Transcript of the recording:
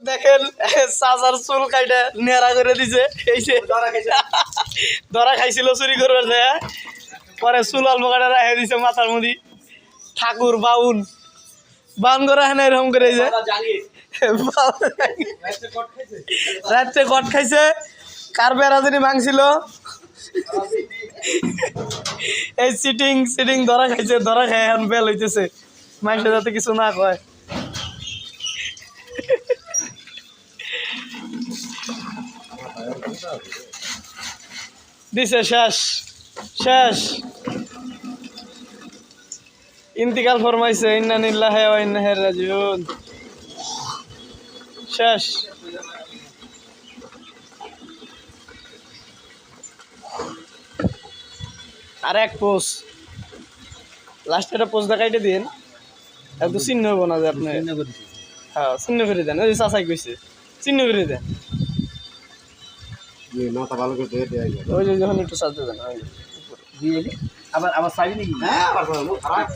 দেখেন চাচার চুল কাইটা নেড়া করে দিছে এই যে ধরা খাইছিল চুরি করবার যায় পরে চুল অল্প কাটা রেখে দিছে মাথার মধ্যে ঠাকুর বাউন বাউন করা হয় না এরকম করে যে রাত্রে কট খাইছে কার বেড়া যিনি ভাঙছিল এই সিটিং সিটিং ধরা খাইছে ধরা খাই এখন বেল হইতেছে মানুষের যাতে কিছু না কয় দিছে শেষ শেষ ইন্তিকাল ফরমাইছে ইন্না লিল্লাহি ওয়া ইন্না ইলাইহি রাজিউন শেষ আর এক পোষ লাস্ট একটা পোষ দেখাইতে দিন এত চিহ্ন হবো না যে আপনি হ্যাঁ চিহ্ন করে দেন ওই চাচাই কইছে চিহ্ন করে দেন মাথা ভালো করে ওই যে যখন একটু সাজতে দেন আবার চাইবি নাকি? হ্যাঁ,